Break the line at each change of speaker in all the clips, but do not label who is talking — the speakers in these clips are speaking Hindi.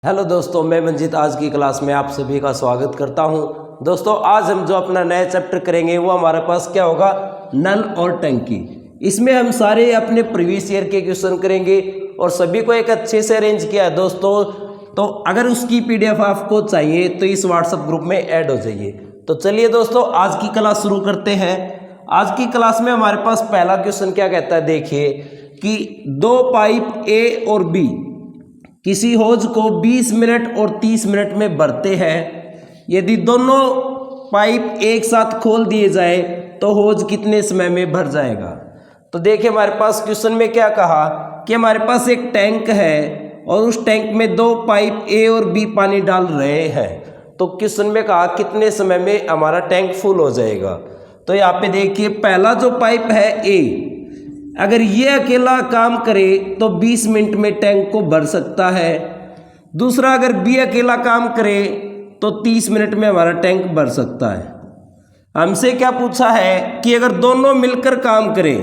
हेलो दोस्तों, मैं मंजीत आज की क्लास में आप सभी का स्वागत करता हूं। दोस्तों आज हम जो अपना नया चैप्टर करेंगे वो हमारे पास क्या होगा, नल और टंकी। इसमें हम सारे अपने प्रीवियस ईयर के क्वेश्चन करेंगे और सभी को एक अच्छे से अरेंज किया है दोस्तों। तो अगर उसकी पीडीएफ आपको चाहिए तो इस व्हाट्सएप ग्रुप में ऐड हो जाइए। तो चलिए दोस्तों आज की क्लास शुरू करते हैं। आज की क्लास में हमारे पास पहला क्वेश्चन क्या कहता है, देखिए कि दो पाइप ए और बी किसी होज को 20 मिनट और 30 मिनट में भरते हैं। यदि दोनों पाइप एक साथ खोल दिए जाए तो होज कितने समय में भर जाएगा। तो देखिए हमारे पास क्वेश्चन में क्या कहा कि हमारे पास एक टैंक है और उस टैंक में दो पाइप ए और बी पानी डाल रहे हैं। तो क्वेश्चन में कहा कितने समय में हमारा टैंक फुल हो जाएगा। तो यहाँ पे देखिए पहला जो पाइप है ए, अगर ये अकेला काम करे तो 20 मिनट में टैंक को भर सकता है। दूसरा अगर बी अकेला काम करे तो 30 मिनट में हमारा टैंक भर सकता है। हमसे क्या पूछा है कि अगर दोनों मिलकर काम करें,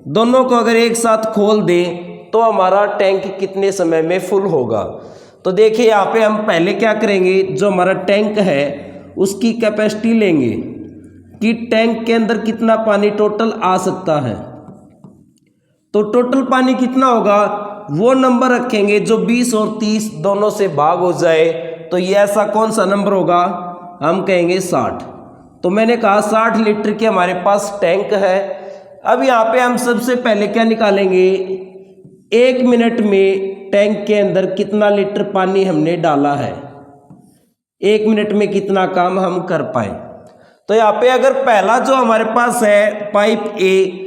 दोनों को अगर एक साथ खोल दें तो हमारा टैंक कितने समय में फुल होगा। तो देखिए यहाँ पे हम पहले क्या करेंगे, जो हमारा टैंक है उसकी कैपेसिटी लेंगे कि टैंक के अंदर कितना पानी टोटल आ सकता है। तो टोटल पानी कितना होगा वो नंबर रखेंगे जो 20 और 30 दोनों से भाग हो जाए। तो ये ऐसा कौन सा नंबर होगा, हम कहेंगे 60। तो मैंने कहा 60 लीटर के हमारे पास टैंक है। अब यहाँ पे हम सबसे पहले क्या निकालेंगे, 1 मिनट में टैंक के अंदर कितना लीटर पानी हमने डाला है, 1 मिनट में कितना काम हम कर पाए। तो यहाँ पे अगर पहला जो हमारे पास है पाइप ए,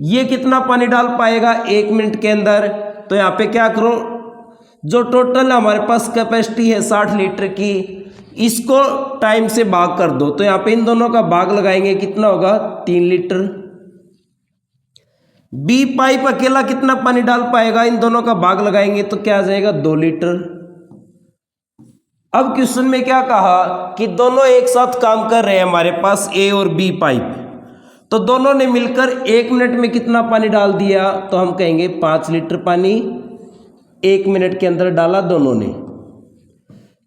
ये कितना पानी डाल पाएगा 1 मिनट के अंदर। तो यहाँ पे क्या करो, जो टोटल हमारे पास कैपेसिटी है 60 लीटर की, इसको टाइम से भाग कर दो। तो यहाँ पे इन दोनों का भाग लगाएंगे, कितना होगा 3 लीटर। बी पाइप अकेला कितना पानी डाल पाएगा, इन दोनों का भाग लगाएंगे तो क्या आ जाएगा 2 लीटर। अब क्वेश्चन में क्या कहा कि दोनों एक साथ काम कर रहे हैं हमारे पास ए और बी पाइप, तो दोनों ने मिलकर 1 मिनट में कितना पानी डाल दिया। तो हम कहेंगे 5 लीटर पानी 1 मिनट के अंदर डाला दोनों ने।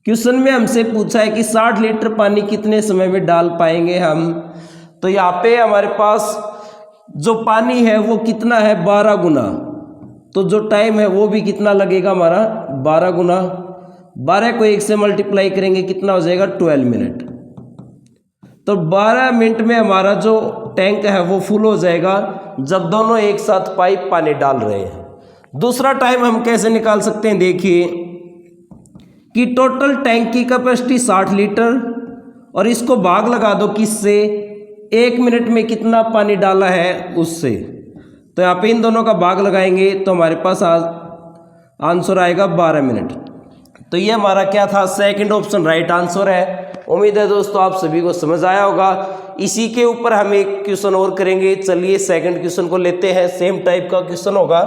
क्वेश्चन में हमसे पूछा है कि 60 लीटर पानी कितने समय में डाल पाएंगे हम। तो यहाँ पे हमारे पास जो पानी है वो कितना है 12 गुना। तो जो टाइम है वो भी कितना लगेगा हमारा 12 गुना। 12 को 1 से मल्टीप्लाई करेंगे कितना हो जाएगा 12 मिनट। तो 12 मिनट में हमारा जो टैंक है वो फुल हो जाएगा जब दोनों एक साथ पाइप पानी डाल रहे हैं। दूसरा टाइम हम कैसे निकाल सकते हैं, देखिए कि टोटल टैंक की कैपेसिटी 60 लीटर और इसको भाग लगा दो किससे, 1 मिनट में कितना पानी डाला है उससे। तो यहाँ पे इन दोनों का भाग लगाएंगे तो हमारे पास आंसर आएगा 12 मिनट। तो ये हमारा क्या था, सेकंड ऑप्शन राइट आंसर है। उम्मीद है दोस्तों आप सभी को समझ आया होगा। इसी के ऊपर हम एक क्वेश्चन और करेंगे। चलिए सेकंड क्वेश्चन को लेते हैं, सेम टाइप का क्वेश्चन होगा।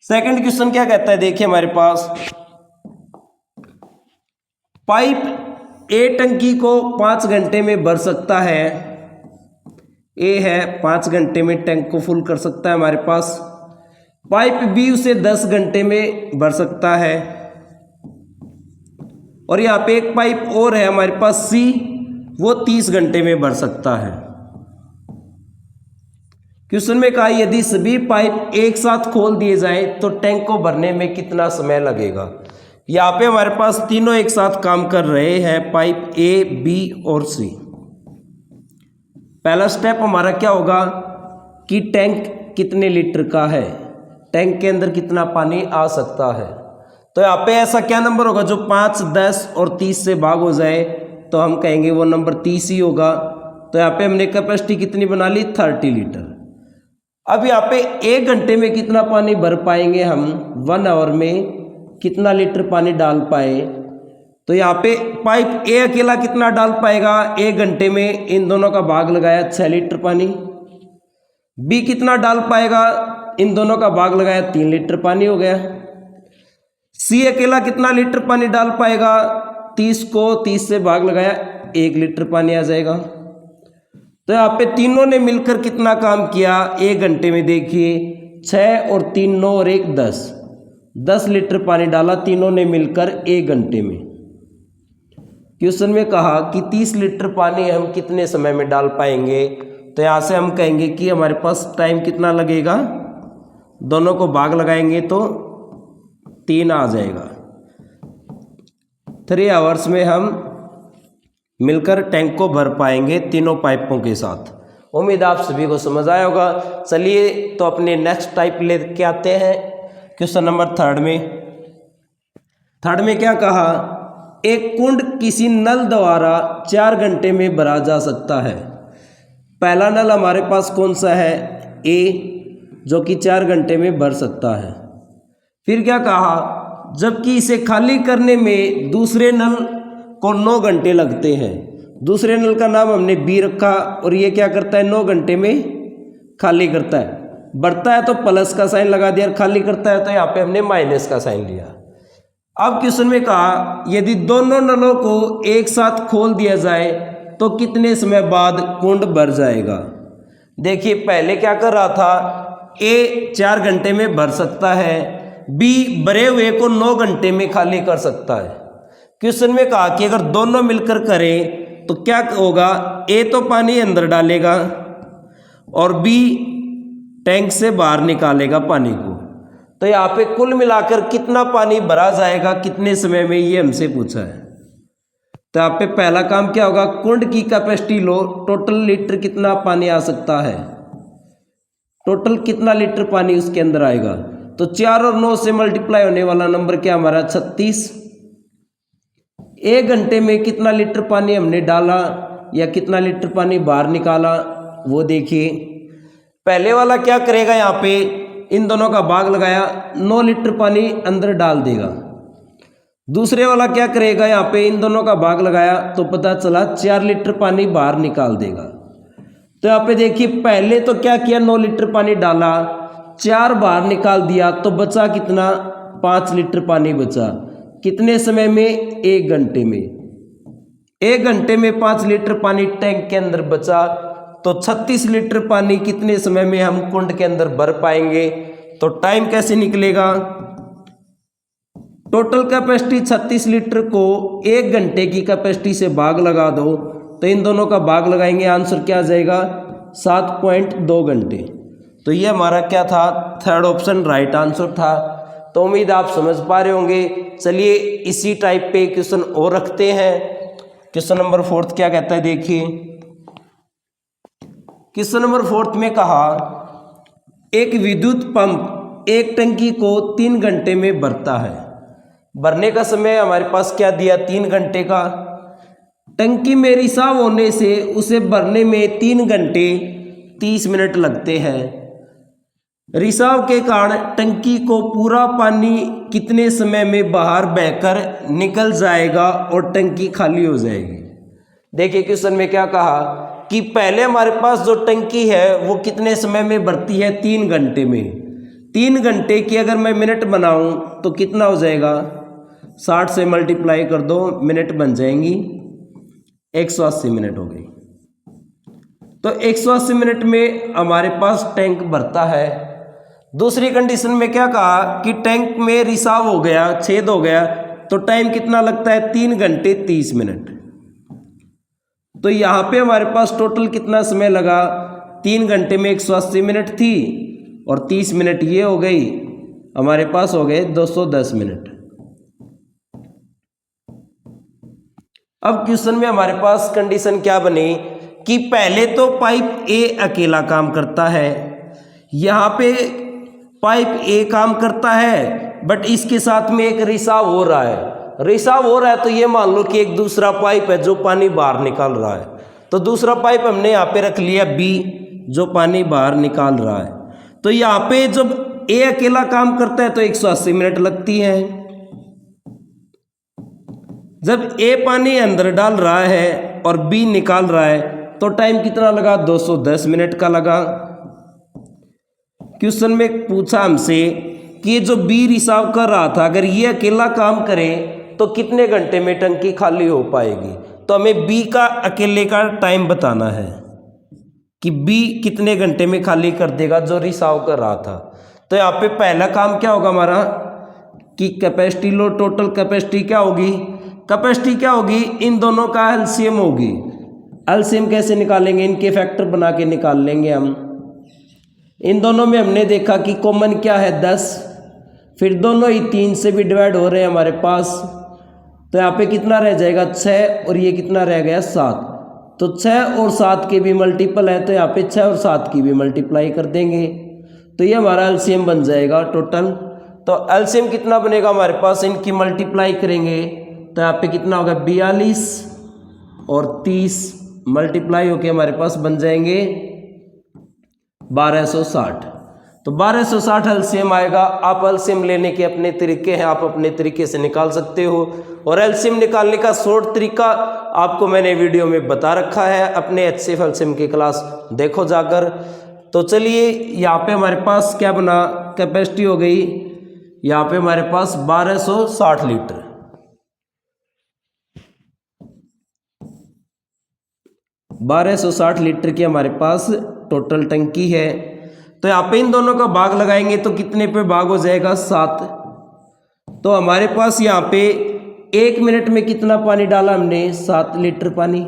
सेकंड क्वेश्चन क्या कहता है, देखिए हमारे पास पाइप ए टंकी को 5 घंटे में भर सकता है। ए है 5 घंटे में टैंक को फुल कर सकता है हमारे पास। पाइप बी उसे 10 घंटे में भर सकता है। और यहाँ पे एक पाइप और है हमारे पास सी, वो 30 घंटे में भर सकता है। क्वेश्चन में कहा यदि सभी पाइप एक साथ खोल दिए जाए तो टैंक को भरने में कितना समय लगेगा। यहाँ पे हमारे पास तीनों एक साथ काम कर रहे हैं, पाइप ए बी और सी। पहला स्टेप हमारा क्या होगा कि टैंक कितने लीटर का है, टैंक के अंदर कितना पानी आ सकता है। तो यहाँ पे ऐसा क्या नंबर होगा जो 5, 10 और 30 से भाग हो जाए। तो हम कहेंगे वो नंबर 30 ही होगा। तो यहाँ पे हमने कैपेसिटी कितनी बना ली 30 लीटर। अब यहाँ पे 1 घंटे में कितना पानी भर पाएंगे हम, 1 आवर में कितना लीटर पानी डाल पाए। तो यहाँ पे पाइप ए अकेला कितना डाल पाएगा 1 घंटे में, इन दोनों का भाग लगाया 6 लीटर पानी। बी कितना डाल पाएगा, इन दोनों का भाग लगाया 3 लीटर पानी हो गया। सी अकेला कितना लीटर पानी डाल पाएगा, 30 को 30 से भाग लगाया 1 लीटर पानी आ जाएगा। तो यहाँ पे तीनों ने मिलकर कितना काम किया 1 घंटे में, देखिए 6 और 3 9 और 1 10। 10 लीटर पानी डाला तीनों ने मिलकर 1 घंटे में। क्वेश्चन में कहा कि 30 लीटर पानी हम कितने समय में डाल पाएंगे। तो यहाँ से हम कहेंगे कि हमारे पास टाइम कितना लगेगा, दोनों को भाग लगाएंगे तो 3 आ जाएगा। 3 आवर्स में हम मिलकर टैंक को भर पाएंगे तीनों पाइपों के साथ। उम्मीद आप सभी को समझ आया होगा। चलिए तो अपने नेक्स्ट टाइप लेके आते हैं क्वेश्चन नंबर 3 में। 3 में क्या कहा, एक कुंड किसी नल द्वारा 4 घंटे में भरा जा सकता है। पहला नल हमारे पास कौन सा है, ए, जो कि 4 घंटे में भर सकता है। फिर क्या कहा, जबकि इसे खाली करने में दूसरे नल को 9 घंटे लगते हैं। दूसरे नल का नाम हमने बी रखा और ये क्या करता है, 9 घंटे में खाली करता है। बढ़ता है तो प्लस का साइन लगा दिया और खाली करता है तो यहाँ पे हमने माइनस का साइन लिया। अब क्वेश्चन में कहा, यदि दोनों नलों को एक साथ खोल दिया जाए तो कितने समय बाद कुंड भर जाएगा। देखिए पहले क्या कर रहा था, ए 4 घंटे में भर सकता है, बी भरे हुए को 9 घंटे में खाली कर सकता है। क्वेश्चन में कहा कि अगर दोनों मिलकर करें तो क्या होगा, ए तो पानी अंदर डालेगा और बी टैंक से बाहर निकालेगा पानी को। तो यहाँ पे कुल मिलाकर कितना पानी भरा जाएगा कितने समय में, ये हमसे पूछा है। तो यहाँ पे पहला काम क्या होगा, कुंड की कैपेसिटी लो, टोटल लीटर कितना पानी आ सकता है, टोटल कितना लीटर पानी उसके अंदर आएगा। तो 4 और 9 से मल्टीप्लाई होने वाला नंबर क्या हमारा 36। 1 घंटे में कितना लीटर पानी हमने डाला या कितना लीटर पानी बाहर निकाला वो देखिए। पहले वाला क्या करेगा, यहाँ पे इन दोनों का भाग लगाया, 9 लीटर पानी अंदर डाल देगा। दूसरे वाला क्या करेगा, यहाँ पे इन दोनों का भाग लगाया तो पता चला 4 लीटर पानी बाहर निकाल देगा। तो यहाँ पे देखिए पहले तो क्या किया, 9 लीटर पानी डाला, 4 बाहर निकाल दिया तो बचा कितना, 5 लीटर पानी बचा। कितने समय में, 1 घंटे में। 1 घंटे में 5 लीटर पानी टैंक के अंदर बचा तो 36 लीटर पानी कितने समय में हम कुंड के अंदर भर पाएंगे। तो टाइम कैसे निकलेगा, टोटल कैपेसिटी 36 लीटर को 1 घंटे की कैपेसिटी से भाग लगा दो तो इन दोनों का भाग लगाएंगे, आंसर क्या आ जाएगा 7.2 घंटे। तो ये हमारा क्या था, 3rd ऑप्शन राइट आंसर था। तो उम्मीद आप समझ पा रहे होंगे। चलिए इसी टाइप पे क्वेश्चन और रखते हैं। क्वेश्चन नंबर 4 क्या कहता है, देखिए क्वेश्चन नंबर 4 में कहा, एक विद्युत पंप एक टंकी को 3 घंटे में भरता है। भरने का समय हमारे पास क्या दिया, 3 घंटे का। टंकी में रिसाव होने से उसे भरने में 3 घंटे 30 मिनट लगते हैं। रिसाव के कारण टंकी को पूरा पानी कितने समय में बाहर बहकर निकल जाएगा और टंकी खाली हो जाएगी। देखिए क्वेश्चन में क्या कहा कि पहले हमारे पास जो टंकी है वो कितने समय में भरती है, 3 घंटे में। 3 घंटे की अगर मैं मिनट बनाऊं तो कितना हो जाएगा, 60 से मल्टीप्लाई कर दो, मिनट बन जाएंगी 180 मिनट हो गई। तो 180 मिनट में हमारे पास टैंक भरता है। दूसरी कंडीशन में क्या कहा कि टैंक में रिसाव हो गया, छेद हो गया तो टाइम कितना लगता है, 3 घंटे 30 मिनट। तो यहाँ पे हमारे पास टोटल कितना समय लगा, 3 घंटे में 180 मिनट थी और 30 मिनट ये हो गई, हमारे पास हो गए 210 मिनट। अब क्वेश्चन में हमारे पास कंडीशन क्या बनी कि पहले तो पाइप ए अकेला काम करता है। यहाँ पे पाइप ए काम करता है बट इसके साथ में एक रिसाव हो रहा है। रिसाव हो रहा है तो ये मान लो कि एक दूसरा पाइप है जो पानी बाहर निकाल रहा है। तो दूसरा पाइप हमने यहाँ पे रख लिया बी, जो पानी बाहर निकाल रहा है। तो यहाँ पे जब ए अकेला काम करता है तो 180 मिनट लगती है। जब ए पानी अंदर डाल रहा है और बी निकाल रहा है तो टाइम कितना लगा, 210 मिनट का लगा। क्वेश्चन में पूछा हमसे कि जो बी रिसाव कर रहा था अगर ये अकेला काम करे तो कितने घंटे में टंकी खाली हो पाएगी। तो हमें बी का अकेले का टाइम बताना है कि बी कितने घंटे में खाली कर देगा जो रिसाव कर रहा था। तो यहाँ पे पहला काम क्या होगा हमारा, की कैपेसिटी लो, टोटल कैपेसिटी क्या होगी, कैपेसिटी क्या होगी, इन दोनों का एलसीएम होगी। एलसीएम कैसे निकालेंगे, इनके फैक्टर बना के निकाल लेंगे हम। इन दोनों में हमने देखा कि कॉमन क्या है 10, फिर दोनों ही 3 से भी डिवाइड हो रहे हैं हमारे पास, तो यहाँ पे कितना रह जाएगा 6 और ये कितना रह गया 7। तो 6 और 7 के भी मल्टीपल है, तो यहाँ पे 6 और 7 की भी मल्टीप्लाई कर देंगे, तो ये हमारा एलसीएम बन जाएगा टोटल। तो एलसीएम कितना बनेगा हमारे पास, इनकी मल्टीप्लाई करेंगे तो यहाँ पे कितना होगा 42 और 30 मल्टीप्लाई होके हमारे पास बन जाएंगे 1260। तो 1260 एलसीएम आएगा। आप एलसीएम लेने के अपने तरीके हैं, आप अपने तरीके से निकाल सकते हो, और एलसीएम निकालने का शॉर्ट तरीका आपको मैंने वीडियो में बता रखा है, अपने HCF एलसीएम की क्लास देखो जाकर। तो चलिए यहाँ पे हमारे पास क्या बना, कैपेसिटी हो गई यहाँ पे हमारे पास 1260 लीटर। 1260 लीटर की हमारे पास टोटल टंकी है। तो यहाँ पे इन दोनों का भाग लगाएंगे तो कितने पे भाग हो जाएगा 7। तो हमारे पास यहाँ पे 1 मिनट में कितना पानी डाला हमने, 7 लीटर पानी।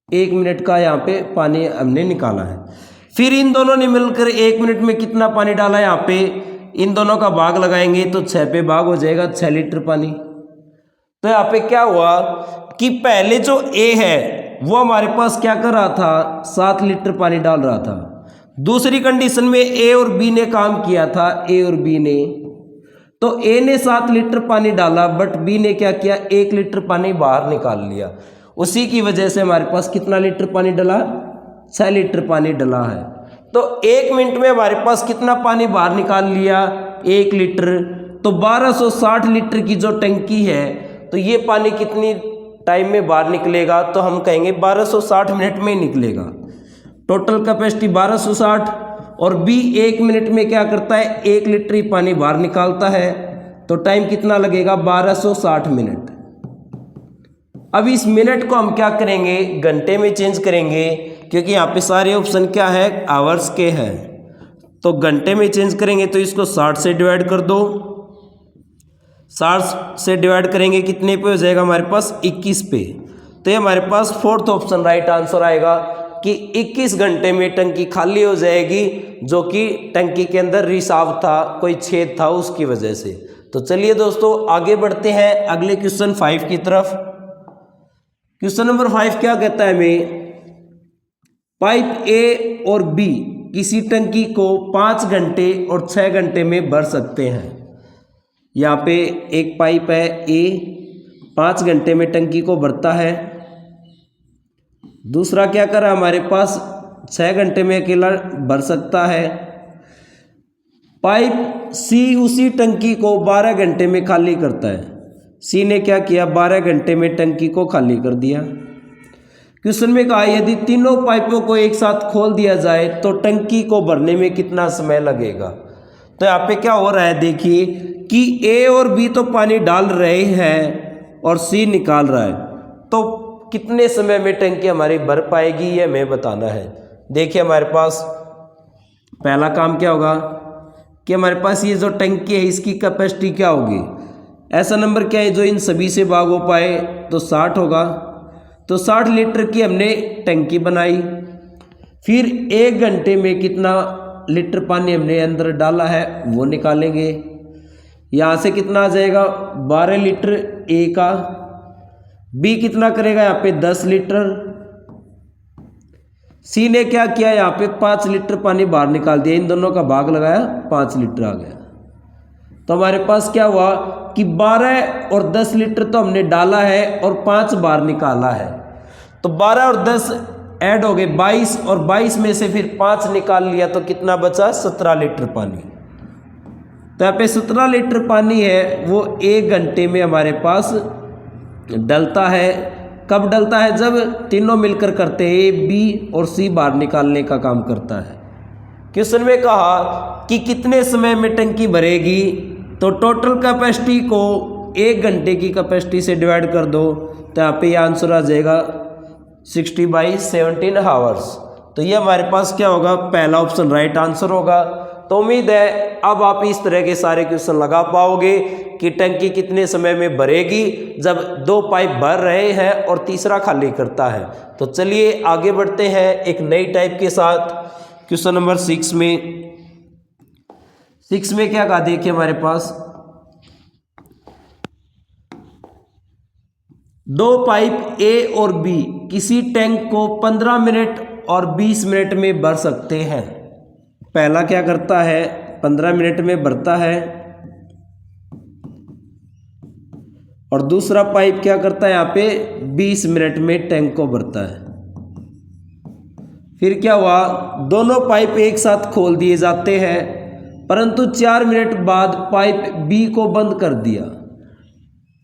1 मिनट का यहाँ पे पानी हमने निकाला है। फिर इन दोनों ने मिलकर 1 मिनट में कितना पानी डाला, यहाँ पे इन दोनों का भाग लगाएंगे तो 6 पे भाग हो जाएगा, 6 लीटर पानी। तो यहाँ पे क्या हुआ कि पहले जो ए है वो हमारे पास क्या कर रहा था, 7 लीटर पानी डाल रहा था। दूसरी कंडीशन में ए और बी ने काम किया था, ए और बी ने, तो ए ने 7 लीटर पानी डाला, बट बी ने क्या किया, 1 लीटर पानी बाहर निकाल लिया। उसी की वजह से हमारे पास कितना लीटर पानी डला, 6 लीटर पानी डला है। तो 1 मिनट में हमारे पास कितना पानी बाहर निकाल लिया, 1 लीटर। तो 1260 लीटर की जो टंकी है, तो ये पानी कितनी टाइम में बाहर निकलेगा, तो हम कहेंगे 1260 मिनट में निकलेगा। टोटल कैपेसिटी 1260, और बी 1 मिनट में क्या करता है, 1 लीटर ही पानी बाहर निकालता है। तो टाइम कितना लगेगा, 1260 मिनट। अब इस मिनट को हम क्या करेंगे, घंटे में चेंज करेंगे, क्योंकि यहाँ पे सारे ऑप्शन क्या है, आवर्स के हैं। तो घंटे में चेंज करेंगे तो इसको 60 से डिवाइड कर दो। 60 से डिवाइड करेंगे कितने पे हो जाएगा हमारे पास, 21 पे। तो ये हमारे पास 4th ऑप्शन राइट आंसर आएगा कि 21 घंटे में टंकी खाली हो जाएगी, जो कि टंकी के अंदर रिसाव था, कोई छेद था, उसकी वजह से। तो चलिए दोस्तों आगे बढ़ते हैं अगले क्वेश्चन 5 की तरफ। क्वेश्चन नंबर 5 क्या कहता है हमें, पाइप ए और बी किसी टंकी को 5 घंटे और 6 घंटे में भर सकते हैं। यहाँ पे एक पाइप है ए, 5 घंटे में टंकी को भरता है। दूसरा क्या करा हमारे पास, 6 घंटे में अकेला भर सकता है। पाइप सी उसी टंकी को 12 घंटे में खाली करता है। सी ने क्या किया, 12 घंटे में टंकी को खाली कर दिया। क्वेश्चन में कहा यदि तीनों पाइपों को एक साथ खोल दिया जाए तो टंकी को भरने में कितना समय लगेगा। तो यहाँ पे क्या हो रहा है, देखिए कि ए और बी तो पानी डाल रहे हैं और सी निकाल रहा है, तो कितने समय में टंकी हमारी भर पाएगी ये हमें बताना है। देखिए हमारे पास पहला काम क्या होगा कि हमारे पास ये जो टंकी है इसकी कैपेसिटी क्या होगी, ऐसा नंबर क्या है जो इन सभी से भाग हो पाए, तो 60 होगा। तो 60 लीटर की हमने टंकी बनाई। फिर 1 घंटे में कितना लीटर पानी हमने अंदर डाला है वो निकालेंगे। यहाँ से कितना आ जाएगा, 12 लीटर ए का। बी कितना करेगा यहाँ पे 10 लीटर। सी ने क्या किया, यहाँ पे 5 लीटर पानी बाहर निकाल दिया, इन दोनों का भाग लगाया, 5 लीटर आ गया। तो हमारे पास क्या हुआ कि 12 और 10 लीटर तो हमने डाला है और 5 बाहर निकाला है। तो 12 और 10 ऐड हो गए 22, और 22 में से फिर 5 निकाल लिया तो कितना बचा, 17 लीटर पानी। तो यहाँ पे 17 लीटर पानी है वो 1 घंटे में हमारे पास डलता है। कब डलता है, जब तीनों मिलकर करते हैं, ए बी और सी बाहर निकालने का काम करता है। क्वेश्चन में कहा कि कितने समय में टंकी भरेगी, तो टोटल कैपेसिटी को 1 घंटे की कैपेसिटी से डिवाइड कर दो, तो यहाँ पे आंसर आ जाएगा 60/17 हावर्स। तो ये हमारे पास क्या होगा, पहला ऑप्शन राइट आंसर होगा। तो उम्मीद है अब आप इस तरह के सारे क्वेश्चन लगा पाओगे कि टंकी कितने समय में भरेगी जब 2 पाइप भर रहे हैं और तीसरा खाली करता है। तो चलिए आगे बढ़ते हैं एक नई टाइप के साथ। क्वेश्चन नंबर 6 में क्या कहा, देखिए हमारे पास 2 पाइप ए और बी किसी टैंक को 15 मिनट और 20 मिनट में भर सकते हैं। पहला क्या करता है, 15 मिनट में भरता है, और दूसरा पाइप क्या करता है यहाँ पे 20 मिनट में टैंक को भरता है। फिर क्या हुआ, दोनों पाइप एक साथ खोल दिए जाते हैं, परंतु 4 मिनट बाद पाइप बी को बंद कर दिया।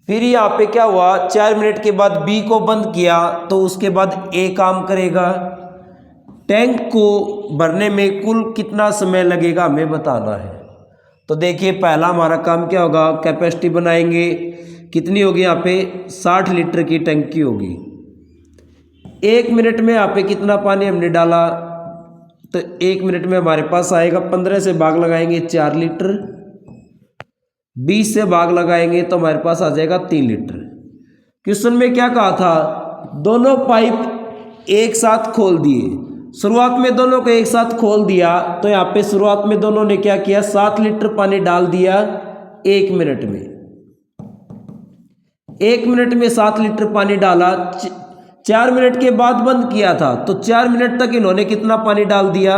फिर यहाँ पे क्या हुआ, 4 मिनट के बाद बी को बंद किया तो उसके बाद ए काम करेगा। टैंक को भरने में कुल कितना समय लगेगा हमें बताना है। तो देखिए पहला हमारा काम क्या होगा, कैपेसिटी बनाएंगे, कितनी होगी यहाँ पे 60 लीटर की टंकी होगी। 1 मिनट में यहाँ पे कितना पानी हमने डाला, तो 1 मिनट में हमारे पास आएगा 15 से भाग लगाएंगे 4 लीटर, 20 से भाग लगाएंगे तो हमारे पास आ जाएगा 3 लीटर। क्वेश्चन में क्या कहा था, दोनों पाइप एक साथ खोल दिए। शुरुआत में दोनों को एक साथ खोल दिया तो यहाँ पे शुरुआत में दोनों ने क्या किया, 7 लीटर पानी डाल दिया 1 मिनट में। 1 मिनट में 7 लीटर पानी डाला, 4 मिनट के बाद बंद किया था तो 4 मिनट तक इन्होंने कितना पानी डाल दिया।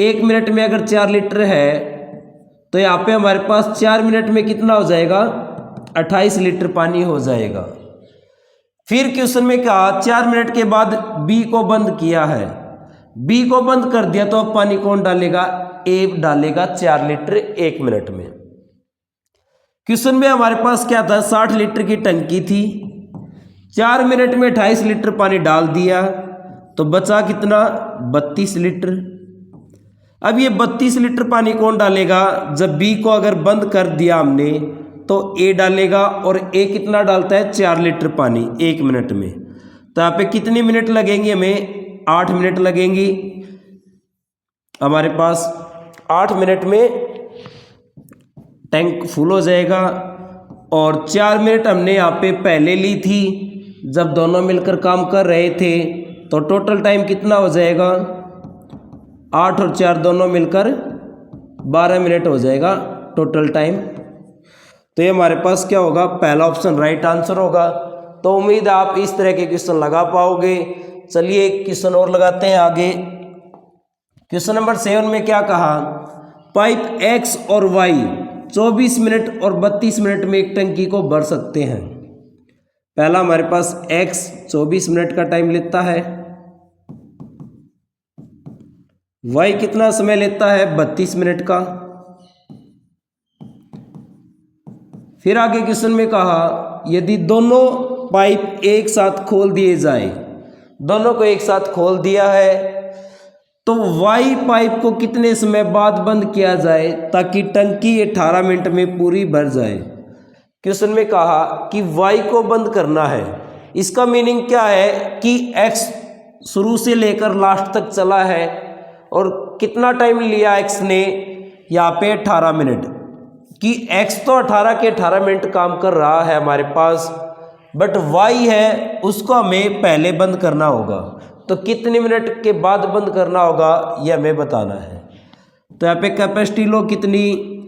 1 मिनट में अगर 4 लीटर है तो यहाँ पे हमारे पास 4 मिनट में कितना हो जाएगा, 28 लीटर पानी हो जाएगा। फिर क्वेश्चन में कहा 4 मिनट के बाद बी को बंद किया है, बी को बंद कर दिया तो अब पानी कौन डालेगा, ए डालेगा 4 लीटर 1 मिनट में। क्वेश्चन में हमारे पास क्या था, 60 लीटर की टंकी थी, 4 मिनट में 28 लीटर पानी डाल दिया तो बचा कितना, 32 लीटर। अब ये 32 लीटर पानी कौन डालेगा, जब बी को अगर बंद कर दिया हमने तो ए डालेगा, और ए कितना डालता है 4 लीटर पानी 1 मिनट में। तो यहाँ पे कितने मिनट लगेंगे, हमें 8 मिनट लगेंगी। हमारे पास 8 मिनट में टैंक फुल हो जाएगा, और 4 मिनट हमने यहाँ पे पहले ली थी जब दोनों मिलकर काम कर रहे थे, तो टोटल टाइम कितना हो जाएगा, 8 और 4 दोनों मिलकर 12 मिनट हो जाएगा टोटल टाइम। तो ये हमारे पास क्या होगा, पहला ऑप्शन राइट आंसर होगा। तो उम्मीद है आप इस तरह के क्वेश्चन लगा पाओगे। चलिए एक क्वेश्चन और लगाते हैं आगे। क्वेश्चन नंबर 7 में क्या कहा, पाइप एक्स और वाई 24 मिनट और 32 मिनट में एक टंकी को भर सकते हैं। पहला हमारे पास एक्स 24 मिनट का टाइम लेता है, वाई कितना समय लेता है, 32 मिनट का। फिर आगे क्वेश्चन में कहा, यदि दोनों पाइप एक साथ खोल दिए जाए, दोनों को एक साथ खोल दिया है तो वाई पाइप को कितने समय बाद बंद किया जाए ताकि टंकी 18 मिनट में पूरी भर जाए। क्वेश्चन में कहा कि वाई को बंद करना है, इसका मीनिंग क्या है कि एक्स शुरू से लेकर लास्ट तक चला है, और कितना टाइम लिया एक्स ने, यहाँ पे 18 मिनट, कि x तो 18 के 18 मिनट काम कर रहा है हमारे पास, बट y है उसको हमें पहले बंद करना होगा, तो कितने मिनट के बाद बंद करना होगा यह हमें बताना है। तो यहाँ पे कैपेसिटी लो कितनी,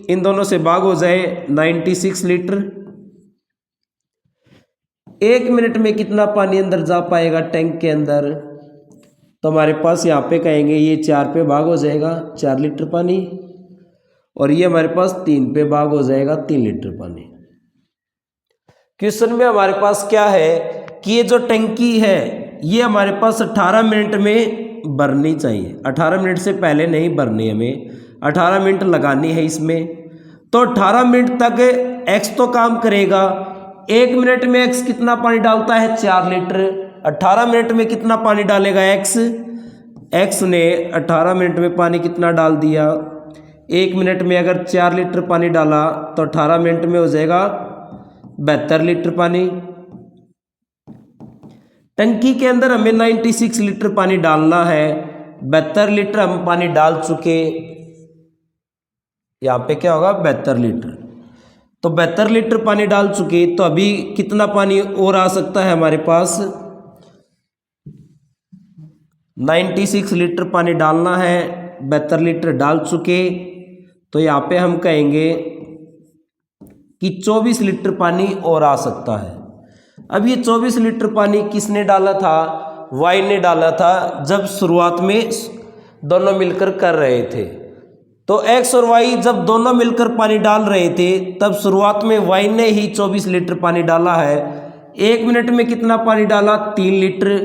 इन दोनों से भाग हो जाए 96 लीटर। 1 मिनट में कितना पानी अंदर जा पाएगा टैंक के अंदर, तो हमारे पास यहाँ पे कहेंगे ये 4 पे भाग हो जाएगा 4 लीटर पानी, और ये हमारे पास 3 पे भाग हो जाएगा 3 लीटर पानी। क्वेश्चन में हमारे पास क्या है कि ये जो टंकी है ये हमारे पास 18 मिनट में भरनी चाहिए, 18 मिनट से पहले नहीं भरनी, हमें 18 मिनट लगानी है इसमें। तो 18 मिनट तक एक्स तो काम करेगा, 1 मिनट में एक्स कितना पानी डालता है 4 लीटर, 18 मिनट में कितना पानी डालेगा एक्स, एक्स ने 18 मिनट में पानी कितना डाल दिया, 1 मिनट में अगर 4 लीटर पानी डाला तो 18 मिनट में हो जाएगा 72 लीटर पानी। टंकी के अंदर हमें 96 लीटर पानी डालना है, 72 लीटर हम पानी डाल चुके। यहाँ पे क्या होगा 72 लीटर। तो 72 लीटर पानी डाल चुके, तो अभी कितना पानी और आ सकता है हमारे पास? 96 लीटर पानी डालना है। 72 लीटर डाल चुके, तो यहाँ पे हम कहेंगे कि 24 लीटर पानी और आ सकता है। अब ये 24 लीटर पानी किसने डाला था? वाई ने डाला था, जब शुरुआत में दोनों मिलकर कर रहे थे। तो एक्स और वाई जब दोनों मिलकर पानी डाल रहे थे, तब शुरुआत में वाई ने ही 24 लीटर पानी डाला है। 1 मिनट में कितना पानी डाला? 3 लीटर।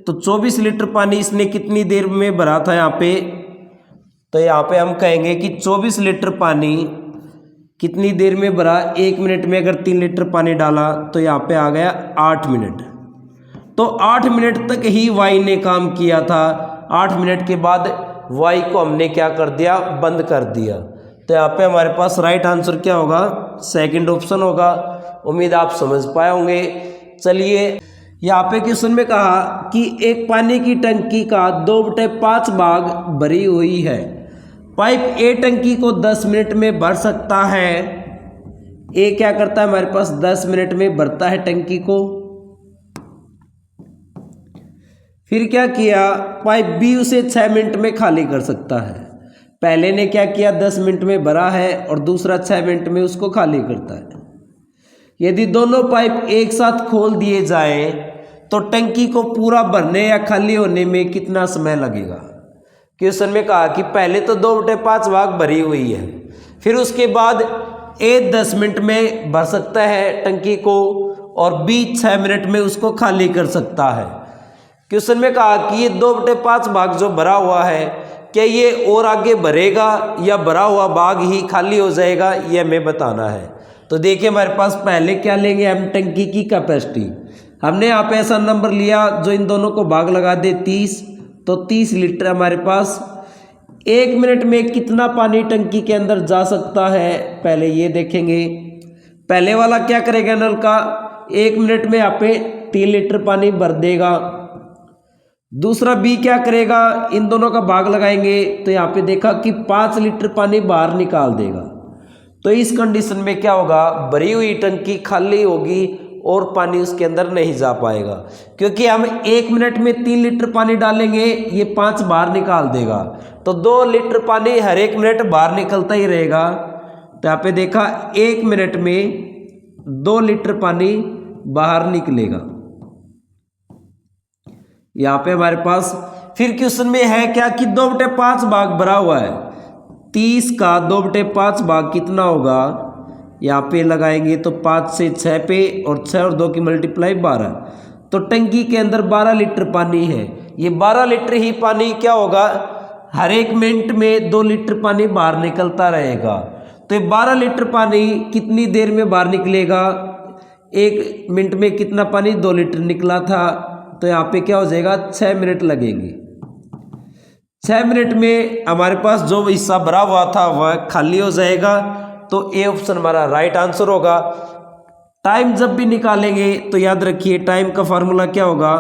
तो 24 लीटर पानी इसने कितनी देर में भरा था यहाँ पे? तो यहाँ पे हम कहेंगे कि 24 लीटर पानी कितनी देर में भरा? 1 मिनट में अगर 3 लीटर पानी डाला, तो यहाँ पे आ गया 8 मिनट। तो 8 मिनट तक ही वाई ने काम किया था। 8 मिनट के बाद वाई को हमने क्या कर दिया? बंद कर दिया। तो यहाँ पे हमारे पास राइट आंसर क्या होगा? सेकंड ऑप्शन होगा। उम्मीद आप समझ पाए होंगे। चलिए, यहाँ पे क्वेश्चन में कहा कि एक पानी की टंकी का 2/5 भाग भरी हुई है। पाइप ए टंकी को 10 मिनट में भर सकता है। ए क्या करता है? हमारे पास 10 मिनट में भरता है टंकी को। फिर क्या किया? पाइप बी उसे 6 मिनट में खाली कर सकता है। पहले ने क्या किया? 10 मिनट में भरा है और दूसरा 6 मिनट में उसको खाली करता है। यदि दोनों पाइप एक साथ खोल दिए जाएं, तो टंकी को पूरा भरने या खाली होने में कितना समय लगेगा? क्वेश्चन में कहा कि पहले तो 2/5 भाग भरी हुई है, फिर उसके बाद ए 10 मिनट में भर सकता है टंकी को और बी 6 मिनट में उसको खाली कर सकता है। क्वेश्चन में कहा कि ये 2/5 भाग जो भरा हुआ है, क्या ये और आगे भरेगा या भरा हुआ भाग ही खाली हो जाएगा? ये हमें बताना है। तो देखिए, हमारे पास पहले क्या लेंगे हम? टंकी की कैपेसिटी। हमने यहाँ पे ऐसा नंबर लिया जो इन दोनों को भाग लगा दे 30, तो 30 लीटर हमारे पास। 1 मिनट में कितना पानी टंकी के अंदर जा सकता है, पहले ये देखेंगे। पहले वाला क्या करेगा? नल का 1 मिनट में यहाँ पे 3 लीटर पानी भर देगा। दूसरा बी क्या करेगा? इन दोनों का भाग लगाएंगे, तो यहाँ पे देखा कि 5 लीटर पानी बाहर निकाल देगा। तो इस कंडीशन में क्या होगा? भरी हुई टंकी खाली होगी और पानी उसके अंदर नहीं जा पाएगा, क्योंकि हम 1 मिनट में 3 लीटर पानी डालेंगे, ये 5 बाहर निकाल देगा। तो 2 लीटर पानी हर 1 मिनट बाहर निकलता ही रहेगा। तो यहाँ पे देखा 1 मिनट में 2 लीटर पानी बाहर निकलेगा। यहाँ पे हमारे पास फिर क्वेश्चन में है क्या कि 2/5 भाग भरा हुआ है। 30 का 2/5 भाग कितना होगा? यहाँ पे लगाएंगे तो 5 से 6 पे, और 6 और 2 की मल्टीप्लाई 12। तो टंकी के अंदर 12 लीटर पानी है। ये 12 लीटर ही पानी क्या होगा? हर 1 मिनट में 2 लीटर पानी बाहर निकलता रहेगा। तो ये 12 लीटर पानी कितनी देर में बाहर निकलेगा? 1 मिनट में कितना पानी? 2 लीटर निकला था। तो यहाँ पे क्या हो जाएगा? 6 मिनट लगेंगे। 6 मिनट में हमारे पास जो हिस्सा भरा हुआ था वह खाली हो जाएगा। तो ए ऑप्शन हमारा राइट आंसर होगा। टाइम जब भी निकालेंगे तो याद रखिए, टाइम का फार्मूला क्या होगा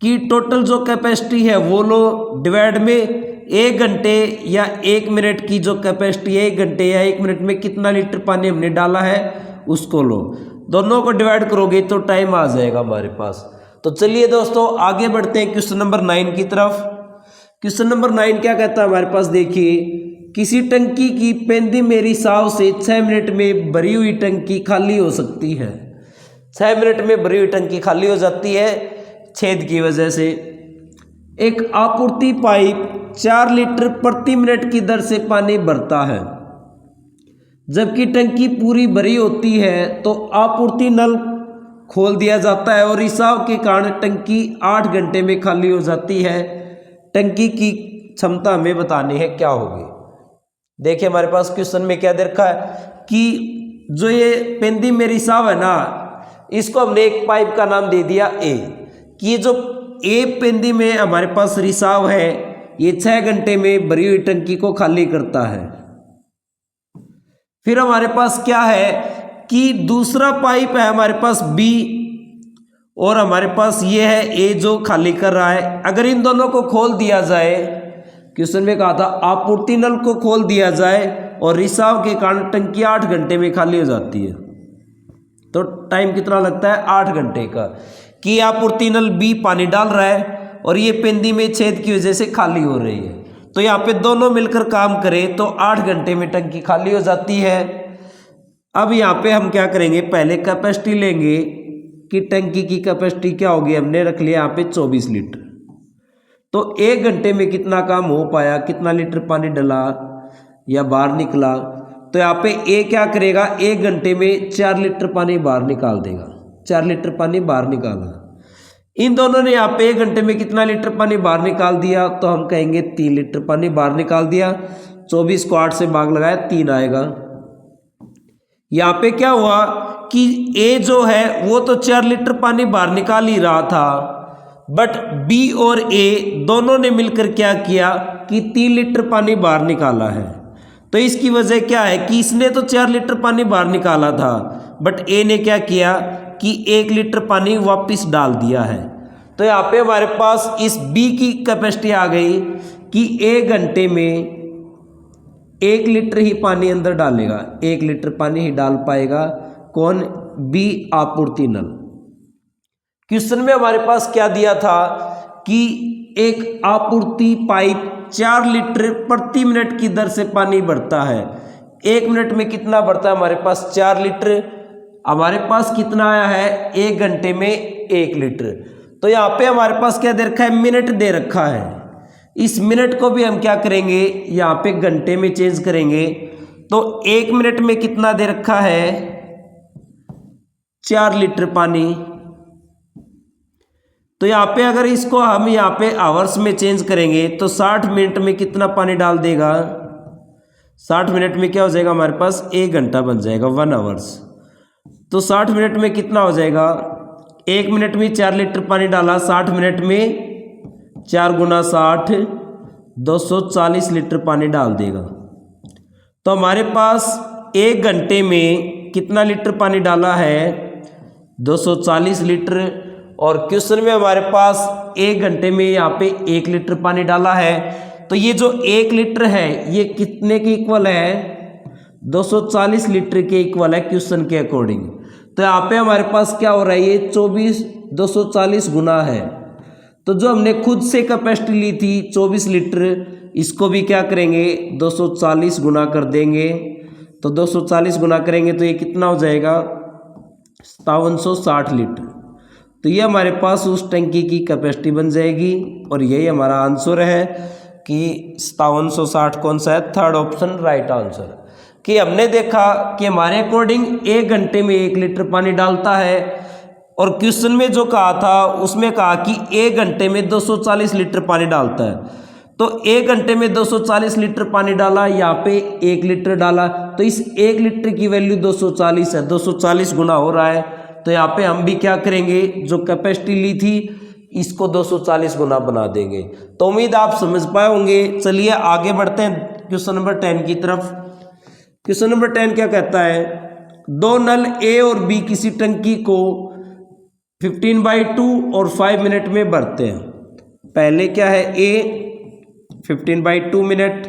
कि टोटल जो कैपेसिटी है वो लो, डिवाइड में 1 घंटे या 1 मिनट की जो कैपेसिटी है, 1 घंटे या 1 मिनट में कितना लीटर पानी हमने डाला है उसको लो। दोनों को डिवाइड करोगे तो टाइम आ जाएगा हमारे पास। तो चलिए दोस्तों, आगे बढ़ते हैं क्वेश्चन नंबर 9 की तरफ। क्वेश्चन नंबर 9 क्या कहता है हमारे पास? देखिए, किसी टंकी की पेंदी मेरी साव से 6 मिनट में भरी हुई टंकी खाली हो सकती है। 6 मिनट में भरी हुई टंकी खाली हो जाती है छेद की वजह से। एक आपूर्ति पाइप 4 लीटर प्रति मिनट की दर से पानी भरता है। जबकि टंकी पूरी भरी होती है तो आपूर्ति नल खोल दिया जाता है और रिसाव के कारण टंकी 8 घंटे में खाली हो जाती है। टंकी की क्षमता हमें बतानी है, क्या होगी? देखिए, हमारे पास क्वेश्चन में क्या दे रखा है कि जो ये पेंदी में रिसाव है ना, इसको हमने एक पाइप का नाम दे दिया ए। कि ये जो ए पेंदी में हमारे पास रिसाव है, ये 6 घंटे में भरी हुई टंकी को खाली करता है। फिर हमारे पास क्या है कि दूसरा पाइप है हमारे पास बी, और हमारे पास ये है ए जो खाली कर रहा है। अगर इन दोनों को खोल दिया जाए क्वेश्चन में कहा था आपूर्ति नल को खोल दिया जाए और रिसाव के कारण टंकी 8 घंटे में खाली हो जाती है, तो टाइम कितना लगता है 8 घंटे का। कि आपूर्ति नल बी पानी डाल रहा है और ये पेंदी में छेद की वजह से खाली हो रही है, तो यहाँ पे दोनों मिलकर काम करें तो 8 घंटे में टंकी खाली हो जाती है। अब यहाँ पे हम क्या करेंगे, पहले कैपेसिटी लेंगे कि टंकी की कैपेसिटी क्या होगी, हमने रख लिया यहाँ पे 24 लीटर। तो 1 घंटे में कितना काम हो पाया, कितना लीटर पानी डला या बाहर निकला, तो यहाँ पे ए क्या करेगा, 1 घंटे में 4 लीटर पानी बाहर निकाल देगा। 4 लीटर पानी बाहर निकाला। इन दोनों ने यहाँ पे 1 घंटे में कितना लीटर पानी बाहर निकाल दिया, तो हम कहेंगे 3 लीटर पानी बाहर निकाल दिया। 24 को 8 से भाग लगाया 3 आएगा। यहाँ पे क्या हुआ कि ए जो है वो तो 4 लीटर पानी बाहर निकाल ही रहा था, बट बी और ए दोनों ने मिलकर क्या किया कि 3 लीटर पानी बाहर निकाला है। तो इसकी वजह क्या है कि इसने तो 4 लीटर पानी बाहर निकाला था, बट ए ने क्या किया कि 1 लीटर पानी वापस डाल दिया है। तो यहाँ पे हमारे पास इस बी की कैपेसिटी आ गई कि 1 घंटे में 1 लीटर ही पानी अंदर डालेगा, 1 लीटर पानी ही डाल पाएगा। कौन, बी आपूर्ति नल। क्वेश्चन में हमारे पास क्या दिया था कि एक आपूर्ति पाइप 4 लीटर प्रति मिनट की दर से पानी भरता है। 1 मिनट में कितना भरता है, हमारे पास 4 लीटर। हमारे पास कितना आया है, 1 घंटे में 1 लीटर। तो यहाँ पे हमारे पास क्या दे रखा है, मिनट दे रखा है। इस मिनट को भी हम क्या करेंगे, यहाँ पे घंटे में चेंज करेंगे। तो 1 मिनट में कितना दे रखा है, 4 लीटर पानी। तो यहाँ पे अगर इसको हम यहाँ पे आवर्स में चेंज करेंगे तो 60 मिनट में कितना पानी डाल देगा, 60 मिनट में क्या हो जाएगा, हमारे पास 1 घंटा बन जाएगा, 1 आवर्स। तो 60 मिनट में कितना हो जाएगा, 1 मिनट में 4 लीटर पानी डाला, 60 मिनट में 4 गुना 60 240 लीटर पानी डाल देगा। तो हमारे पास 1 घंटे में कितना लीटर पानी डाला है, 240 लीटर। और क्वेश्चन में हमारे पास 1 घंटे में यहाँ पे 1 लीटर पानी डाला है। तो ये जो 1 लीटर है ये कितने के इक्वल है, 240 लीटर के इक्वल है क्वेश्चन के अकॉर्डिंग। तो यहाँ पे हमारे पास क्या हो रहा है, ये 240 गुना है। तो जो हमने खुद से कैपेसिटी ली थी 24 लीटर, इसको भी क्या करेंगे, 240 गुना कर देंगे। तो 240 गुना करेंगे तो ये कितना हो जाएगा, 5760 लीटर। तो ये हमारे पास उस टंकी की कैपेसिटी बन जाएगी। और यही हमारा आंसर है कि 5760 कौन सा है, थर्ड ऑप्शन राइट आंसर। कि हमने देखा कि हमारे अकॉर्डिंग 1 घंटे में 1 लीटर पानी डालता है, और क्वेश्चन में जो कहा था उसमें कहा कि 1 घंटे में 240 लीटर पानी डालता है। तो 1 घंटे में 240 लीटर पानी डाला, यहाँ पे 1 लीटर डाला, तो इस 1 लीटर की वैल्यू 240 है, 240 गुना हो रहा है। तो यहाँ पे हम भी क्या करेंगे, जो कैपेसिटी ली थी इसको 240 गुना बना देंगे। तो उम्मीद आप समझ पाए होंगे। चलिए आगे बढ़ते हैं क्वेश्चन नंबर 10 की तरफ। क्वेश्चन नंबर 10 क्या कहता है, 2 नल ए और बी किसी टंकी को 15/2 और 5 मिनट में भरते हैं। पहले क्या है, ए 15/2 मिनट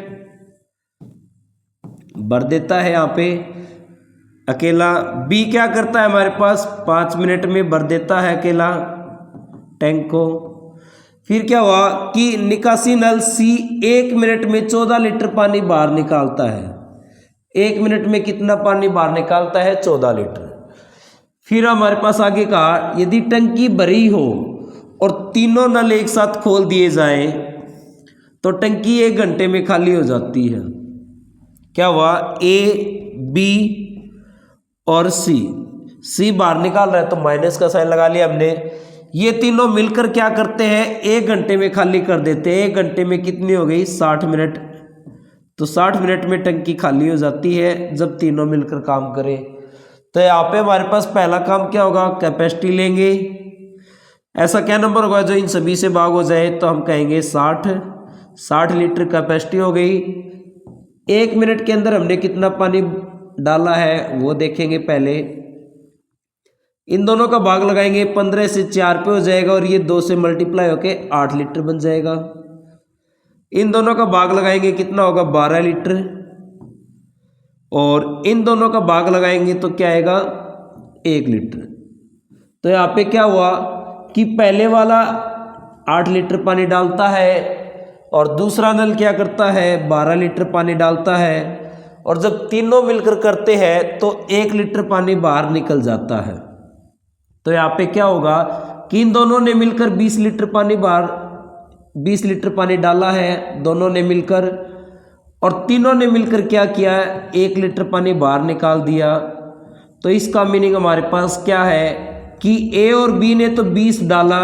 भर देता है यहाँ पे अकेला। बी क्या करता है, हमारे पास 5 मिनट में भर देता है अकेला टैंक को। फिर क्या हुआ कि निकासी नल सी 1 मिनट में 14 लीटर पानी बाहर निकालता है। 1 मिनट में कितना पानी बाहर निकालता है, 14 लीटर। फिर हमारे पास आगे कहा, यदि टंकी भरी हो और तीनों नल एक साथ खोल दिए जाएं तो टंकी 1 घंटे में खाली हो जाती है। क्या हुआ, ए बी और सी बाहर निकाल रहा है तो माइनस का साइन लगा लिया हमने। ये तीनों मिलकर क्या करते हैं, 1 घंटे में खाली कर देते हैं। 1 घंटे में कितनी हो गई, 60 मिनट। तो 60 मिनट में टंकी खाली हो जाती है जब तीनों मिलकर काम करें। तो यहाँ पे हमारे पास पहला काम क्या होगा, कैपेसिटी लेंगे। ऐसा क्या नंबर होगा जो इन सभी से भाग हो जाए, तो हम कहेंगे 60 लीटर कैपेसिटी हो गई। 1 मिनट के अंदर हमने कितना पानी डाला है वो देखेंगे पहले। इन दोनों का भाग लगाएंगे, 15 से 4 पे हो जाएगा और ये 2 से मल्टीप्लाई होके 8 लीटर बन जाएगा। इन दोनों का भाग लगाएंगे कितना होगा 12 लीटर, और इन दोनों का भाग लगाएंगे तो क्या आएगा 1 लीटर। तो यहाँ पे क्या हुआ कि पहले वाला 8 लीटर पानी डालता है और दूसरा नल क्या करता है 12 लीटर पानी डालता है, और जब तीनों मिलकर करते हैं तो 1 लीटर पानी बाहर निकल जाता है। तो यहाँ पे क्या होगा कि इन दोनों ने मिलकर 20 लीटर पानी डाला है दोनों ने मिलकर, और तीनों ने मिलकर क्या किया 1 लीटर पानी बाहर निकाल दिया। तो इसका मीनिंग हमारे पास क्या है कि ए और बी ने तो 20 डाला,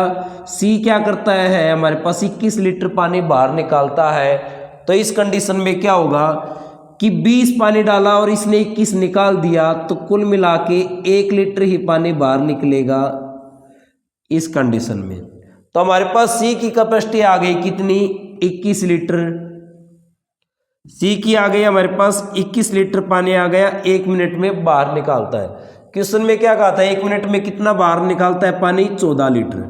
सी क्या करता है हमारे पास 21 लीटर पानी बाहर निकालता है। तो इस कंडीशन में क्या होगा कि 20 पानी डाला और इसने 21 निकाल दिया, तो कुल मिला के 1 लीटर ही पानी बाहर निकलेगा इस कंडीशन में। तो हमारे पास सी की कैपेसिटी आ गई कितनी 21 लीटर, सी की आ गई हमारे पास 21 लीटर पानी आ गया, 1 मिनट में बाहर निकालता है। क्वेश्चन में क्या कहा था 1 मिनट में कितना बाहर निकालता है पानी 14 लीटर।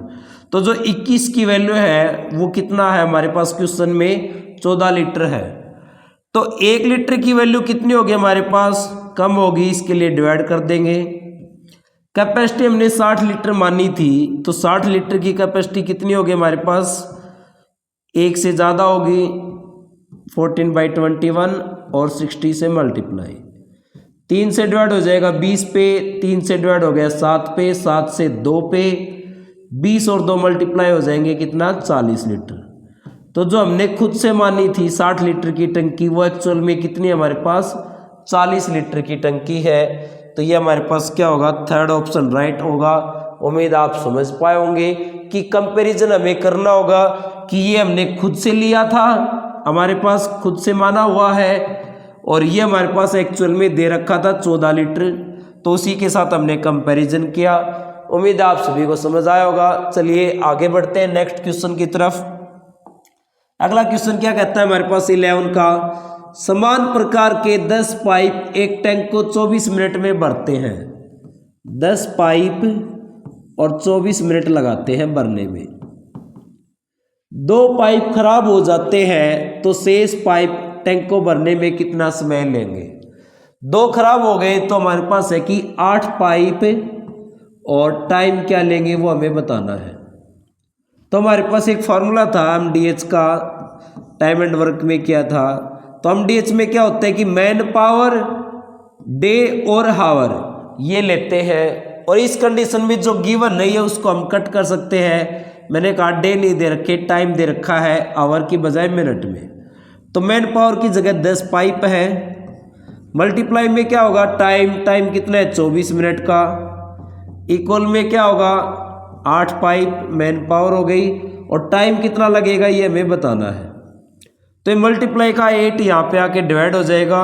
तो जो 21 की वैल्यू है वो कितना है हमारे पास क्वेश्चन में 14 लीटर है। तो 1 लीटर की वैल्यू कितनी होगी हमारे पास कम होगी, इसके लिए डिवाइड कर देंगे। कैपेसिटी हमने 60 लीटर मानी थी, तो 60 लीटर की कैपेसिटी कितनी होगी हमारे पास 1 से ज़्यादा होगी 14/21 और 60 से मल्टीप्लाई, 3 से डिवाइड हो जाएगा 20 पे, 3 से डिवाइड हो गया 7 पे, 7 से 2 पे, 20 और 2 मल्टीप्लाई हो जाएंगे कितना 40 लीटर। तो जो हमने खुद से मानी थी 60 लीटर की टंकी वो एक्चुअल में कितनी हमारे पास 40 लीटर की टंकी है। तो ये हमारे पास क्या होगा थर्ड ऑप्शन राइट होगा। उम्मीद आप समझ पाए होंगे कि कंपैरिजन हमें करना होगा कि ये हमने खुद से लिया था, हमारे पास खुद से माना हुआ है, और ये हमारे पास एक्चुअल में दे रखा था 14 लीटर, तो उसी के साथ हमने कंपैरिजन किया। उम्मीद आप सभी को समझ आया होगा। चलिए आगे बढ़ते हैं नेक्स्ट क्वेश्चन की तरफ। अगला क्वेश्चन क्या कहता है हमारे पास 11 का, समान प्रकार के 10 पाइप एक टैंक को 24 मिनट में भरते हैं। 10 पाइप और 24 मिनट लगाते हैं भरने में। 2 पाइप खराब हो जाते हैं तो शेष पाइप टैंक को भरने में कितना समय लेंगे। 2 खराब हो गए तो हमारे पास है कि 8 पाइप, और टाइम क्या लेंगे वो हमें बताना है। तो हमारे पास एक फार्मूला था MDH का, टाइम एंड वर्क में किया था। तो MDH में क्या होता है कि मैन पावर, डे और हावर ये लेते हैं, और इस कंडीशन में जो गिवन नहीं है उसको हम कट कर सकते हैं। मैंने कहा डे नहीं दे रखे, टाइम दे रखा है आवर की बजाय मिनट में। तो मैन पावर की जगह 10 पाइप है, मल्टीप्लाई में क्या होगा टाइम कितना है 24 मिनट का, इक्वल में क्या होगा 8 पाइप मैन पावर हो गई, और टाइम कितना लगेगा ये हमें बताना है। तो ये मल्टीप्लाई का 8 यहाँ पे आके डिवाइड हो जाएगा,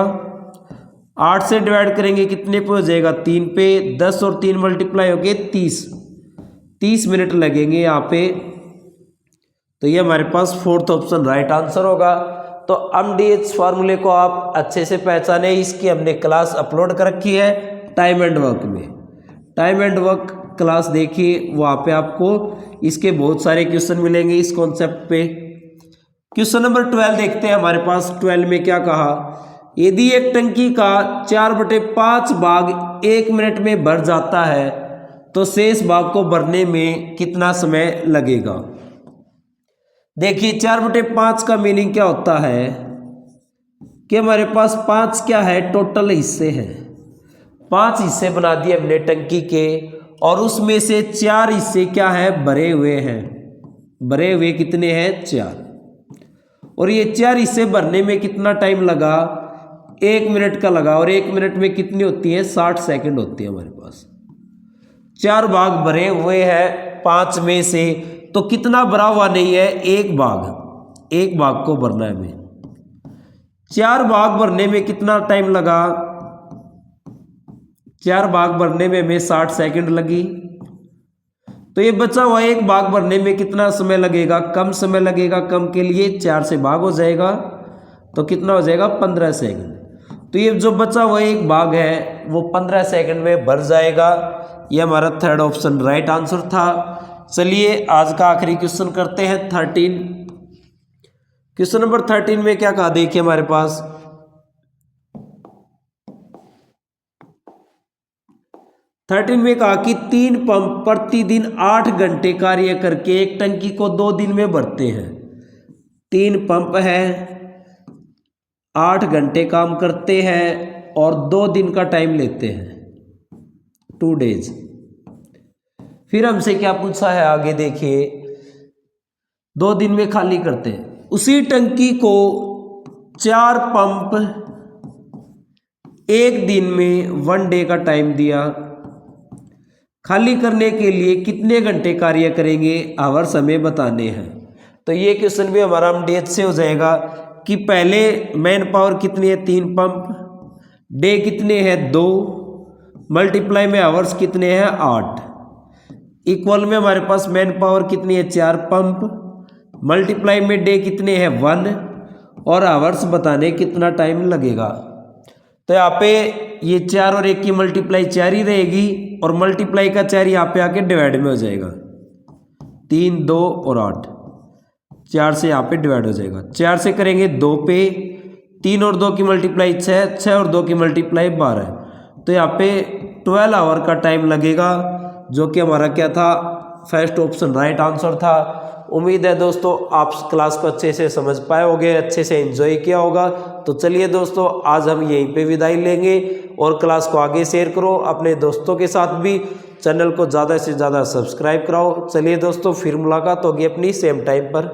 8 से डिवाइड करेंगे कितने पे हो जाएगा 3 पे, 10 और 3 मल्टीप्लाई हो गए 30 मिनट लगेंगे यहाँ पे। तो ये हमारे पास फोर्थ ऑप्शन राइट आंसर होगा। तो MDH फार्मूले को आप अच्छे से पहचाने, इसकी हमने क्लास अपलोड कर रखी है टाइम एंड वर्क में। टाइम एंड वर्क क्लास देखिए, वहाँ पे आपको इसके बहुत सारे क्वेश्चन मिलेंगे इस कॉन्सेप्ट पे। क्वेश्चन नंबर 12 देखते हैं हमारे पास। 12 में क्या कहा, यदि एक टंकी का 4/5 भाग 1 मिनट में भर जाता है तो शेष भाग को भरने में कितना समय लगेगा। देखिए 4/5 का मीनिंग क्या होता है कि हमारे पास 5 क्या है टोटल हिस्से हैं, 5 हिस्से बना दिए हमने टंकी के, और उसमें से 4 हिस्से क्या है भरे हुए हैं। भरे हुए कितने हैं 4, और ये 4 हिस्से भरने में कितना टाइम लगा 1 मिनट का लगा, और 1 मिनट में कितनी होती है 60 सेकंड होती है हमारे पास। 4 भाग भरे हुए हैं 5 में से, तो कितना भरा हुआ नहीं है 1 भाग को भरना है हमें। 4 भाग भरने में कितना टाइम लगा, 4 भाग भरने में हमें 60 सेकंड लगी। तो ये बचा हुआ 1 भाग भरने में कितना समय लगेगा, कम समय लगेगा, कम के लिए 4 से भाग हो जाएगा, तो कितना हो जाएगा 15 सेकंड। तो ये जो बचा हुआ 1 भाग है वो 15 सेकंड में भर जाएगा। ये हमारा थर्ड ऑप्शन राइट आंसर था। चलिए आज का आखिरी क्वेश्चन करते हैं 13। क्वेश्चन नंबर 13 में क्या कहा, देखिए हमारे पास 13 में कहा कि 3 पंप प्रतिदिन 8 घंटे कार्य करके एक टंकी को 2 दिन में भरते हैं। 3 पंप है, 8 घंटे काम करते हैं और 2 दिन का टाइम लेते हैं, 2 डेज। फिर हमसे क्या पूछा है आगे, देखिए 2 दिन में खाली करते हैं। उसी टंकी को 4 पंप एक दिन में 1 डे का टाइम दिया, खाली करने के लिए कितने घंटे कार्य करेंगे, आवर्स हमें बताने हैं। तो ये क्वेश्चन भी हमारा हम डेज से हो जाएगा कि पहले मैन पावर कितनी है 3 पंप, डे कितने हैं 2, मल्टीप्लाई में आवर्स कितने हैं 8, इक्वल में हमारे पास मैन पावर कितनी है 4 पंप, मल्टीप्लाई में डे कितने हैं 1 और आवर्स बताने कितना टाइम लगेगा। तो यहाँ पे ये 4 और 1 की मल्टीप्लाई 4 ही रहेगी और मल्टीप्लाई का 4 यहाँ पे आके डिवाइड में हो जाएगा, 3, 2 और 8, 4 से यहाँ पे डिवाइड हो जाएगा। 4 से करेंगे 2 पे, 3 और 2 की मल्टीप्लाई 6, 6 और 2 की मल्टीप्लाई 12, तो यहाँ पे 12 आवर का टाइम लगेगा, जो कि हमारा क्या था, फर्स्ट ऑप्शन राइट आंसर था। उम्मीद है दोस्तों आप क्लास को अच्छे से समझ पाए होंगे, अच्छे से एंजॉय किया होगा। तो चलिए दोस्तों आज हम यहीं पे विदाई लेंगे और क्लास को आगे शेयर करो अपने दोस्तों के साथ भी, चैनल को ज़्यादा से ज़्यादा सब्सक्राइब कराओ। चलिए दोस्तों फिर मुलाकात होगी अपनी सेम टाइम पर।